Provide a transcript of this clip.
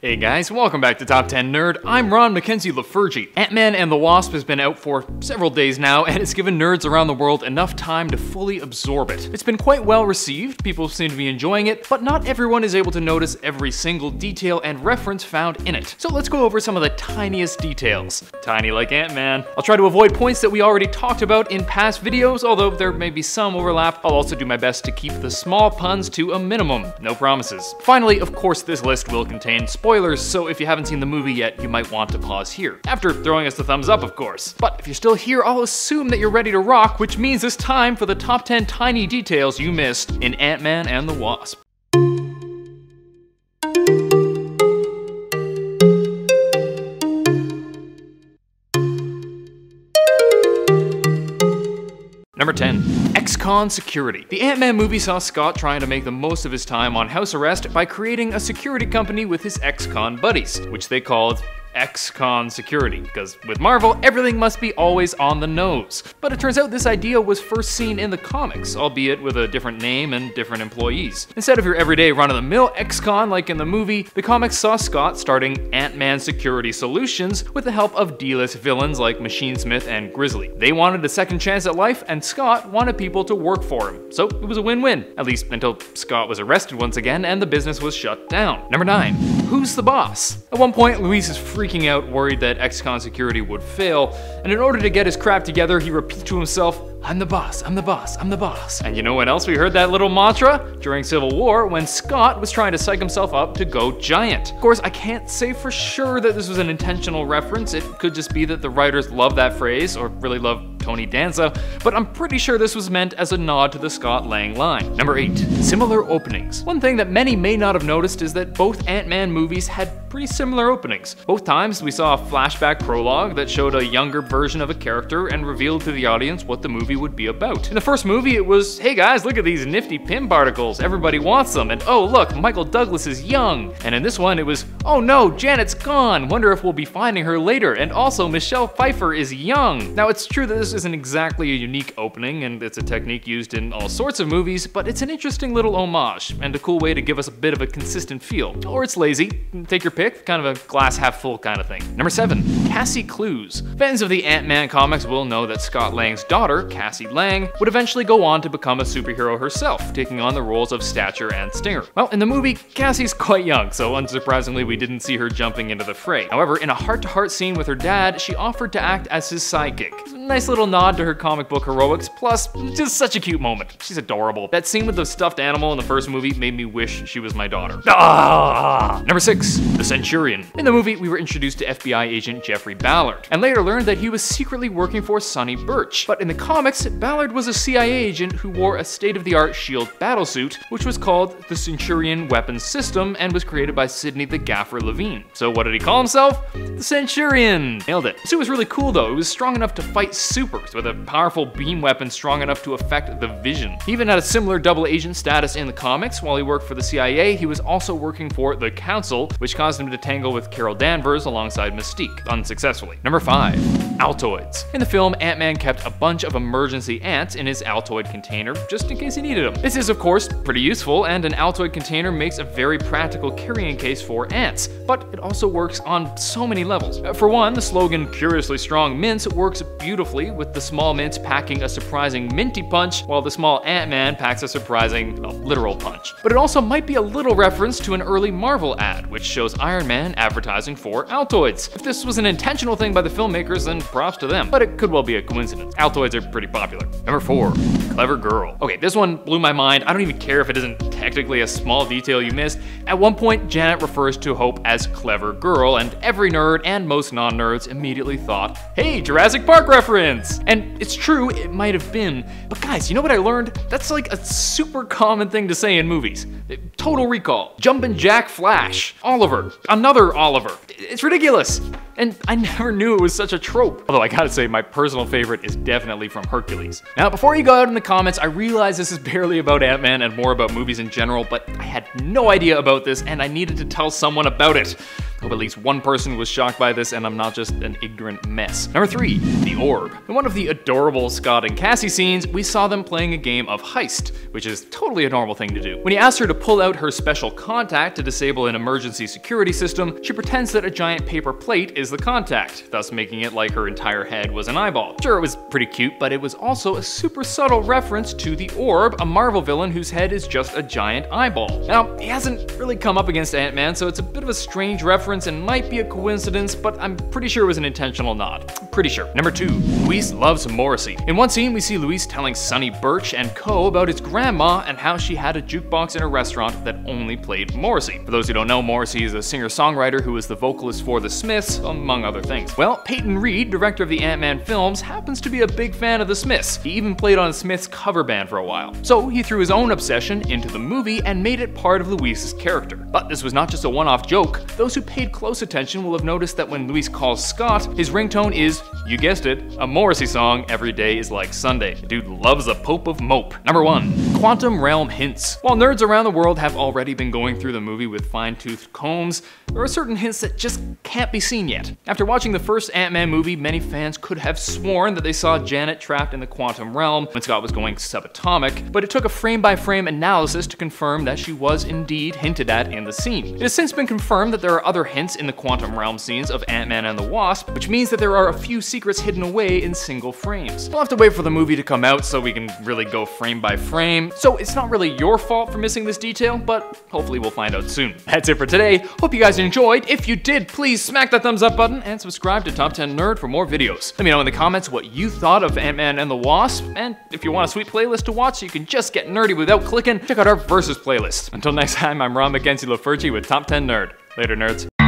Hey guys, welcome back to Top 10 Nerd. I'm Ron Mackenzie Lafergie. Ant-Man and the Wasp has been out for several days now, and it's given nerds around the world enough time to fully absorb it. It's been quite well received, people seem to be enjoying it, but not everyone is able to notice every single detail and reference found in it. So let's go over some of the tiniest details. Tiny like Ant-Man. I'll try to avoid points that we already talked about in past videos, although there may be some overlap. I'll also do my best to keep the small puns to a minimum. No promises. Finally, of course, this list will contain spoilers, so if you haven't seen the movie yet, you might want to pause here. After throwing us the thumbs up, of course. But if you're still here, I'll assume that you're ready to rock, which means it's time for the top 10 tiny details you missed in Ant-Man and the Wasp. Number 10. Ex-con security. The Ant-Man movie saw Scott trying to make the most of his time on house arrest by creating a security company with his ex-con buddies, which they called ex-con security, because with Marvel, everything must be always on the nose. But it turns out this idea was first seen in the comics, albeit with a different name and different employees. Instead of your everyday run-of-the-mill ex-con like in the movie, the comics saw Scott starting Ant-Man Security Solutions with the help of D-list villains like Machine Smith and Grizzly. They wanted a second chance at life, and Scott wanted people to work for him. So it was a win-win, at least until Scott was arrested once again and the business was shut down. Number 9. Who's the boss? At one point, Luis is freaking out, worried that ex-con security would fail, and in order to get his crap together, he repeats to himself, "I'm the boss, I'm the boss, I'm the boss." And you know when else we heard that little mantra? During Civil War, when Scott was trying to psych himself up to go giant. Of course, I can't say for sure that this was an intentional reference. It could just be that the writers love that phrase, or really love Tony Danza, but I'm pretty sure this was meant as a nod to the Scott Lang line. Number 8. Similar openings. One thing that many may not have noticed is that both Ant-Man movies had pretty similar openings. Both times we saw a flashback prologue that showed a younger version of a character and revealed to the audience what the movie would be about. In the first movie it was, hey guys, look at these nifty Pym particles, everybody wants them, and oh look, Michael Douglas is young. And in this one it was, oh no, Janet's gone, wonder if we'll be finding her later, and also Michelle Pfeiffer is young. Now it's true that this isn't exactly a unique opening, and it's a technique used in all sorts of movies, but it's an interesting little homage, and a cool way to give us a bit of a consistent feel. Or it's lazy, take your pick, kind of a glass half full kind of thing. Number 7. Cassie clues. Fans of the Ant-Man comics will know that Scott Lang's daughter, Cassie Lang, would eventually go on to become a superhero herself, taking on the roles of Stature and Stinger. Well, in the movie, Cassie's quite young, so unsurprisingly we didn't see her jumping into the fray. However, in a heart-to-heart scene with her dad, she offered to act as his sidekick. Nice little nod to her comic book heroics, plus just such a cute moment. She's adorable. That scene with the stuffed animal in the first movie made me wish she was my daughter. Ah! Number 6. The Centurion. In the movie, we were introduced to FBI agent Jeffrey Ballard, and later learned that he was secretly working for Sonny Birch. But in the comics, Ballard was a CIA agent who wore a state-of-the-art SHIELD battlesuit, which was called the Centurion Weapons System and was created by Sidney the Gaffer Levine. So what did he call himself? The Centurion! Nailed it. The suit was really cool though. It was strong enough to fight supers with a powerful beam weapon strong enough to affect the Vision. He even had a similar double agent status in the comics. While he worked for the CIA, he was also working for the Council, which caused him to tangle with Carol Danvers alongside Mystique, unsuccessfully. Number 5. Altoids. In the film, Ant-Man kept a bunch of emergency ants in his Altoid container, just in case he needed them. This is, of course, pretty useful, and an Altoid container makes a very practical carrying case for ants, but it also works on so many levels. For one, the slogan, "Curiously Strong Mints," works beautifully, with the small mints packing a surprising minty punch, while the small Ant-Man packs a surprising, well, literal punch. But it also might be a little reference to an early Marvel ad, which shows Iron Man advertising for Altoids. If this was an intentional thing by the filmmakers, then props to them, but it could well be a coincidence. Altoids are pretty popular. Number 4. Clever girl. Okay, this one blew my mind. I don't even care if it isn't technically a small detail you missed. At one point, Janet refers to Hope as clever girl, and every nerd and most non-nerds immediately thought, hey, Jurassic Park reference! And it's true, it might have been, but guys, you know what I learned? That's like a super common thing to say in movies. Total Recall, Jumpin' Jack Flash, Oliver, another Oliver. It's ridiculous. And I never knew it was such a trope. Although I gotta say, my personal favorite is definitely from Hercules. Now, before you go out in the comments, I realize this is barely about Ant-Man and more about movies in general, but I had no idea about this and I needed to tell someone about it. Hope at least one person was shocked by this and I'm not just an ignorant mess. Number 3, the orb. In one of the adorable Scott and Cassie scenes, we saw them playing a game of heist, which is totally a normal thing to do. When he asks her to pull out her special contact to disable an emergency security system, she pretends that a giant paper plate is the contact, thus making it like her entire head was an eyeball. Sure, it was pretty cute, but it was also a super subtle reference to the Orb, a Marvel villain whose head is just a giant eyeball. Now, he hasn't really come up against Ant-Man, so it's a bit of a strange reference and might be a coincidence, but I'm pretty sure it was an intentional nod. Pretty sure. Number 2, Luis loves Morrissey. In one scene, we see Luis telling Sonny Birch and co about his grandma and how she had a jukebox in a restaurant that only played Morrissey. For those who don't know, Morrissey is a singer-songwriter who was the vocalist for The Smiths, among other things. Well, Peyton Reed, director of the Ant-Man films, happens to be a big fan of The Smiths. He even played on Smith's cover band for a while. So he threw his own obsession into the movie and made it part of Luis's character. But this was not just a one-off joke. Those who paid close attention will have noticed that when Luis calls Scott, his ringtone is, you guessed it, a Morrissey song, Every Day is Like Sunday. The dude loves a pope of mope. Number 1, quantum realm hints. While nerds around the world have already been going through the movie with fine-toothed combs, there are certain hints that just can't be seen yet. After watching the first Ant-Man movie, many fans could have sworn that they saw Janet trapped in the quantum realm when Scott was going subatomic, but it took a frame-by-frame analysis to confirm that she was indeed hinted at in the scene. It has since been confirmed that there are other hints in the quantum realm scenes of Ant-Man and the Wasp, which means that there are a few secrets hidden away in single frames. We'll have to wait for the movie to come out so we can really go frame by frame, so it's not really your fault for missing this detail, but hopefully we'll find out soon. That's it for today. Hope you guys enjoyed. If you did, please smack that thumbs up button and subscribe to Top 10 Nerd for more videos. Let me know in the comments what you thought of Ant-Man and the Wasp, and if you want a sweet playlist to watch so you can just get nerdy without clicking, check out our Versus playlist. Until next time, I'm Ron Mackenzie Laferci with Top 10 Nerd. Later, nerds.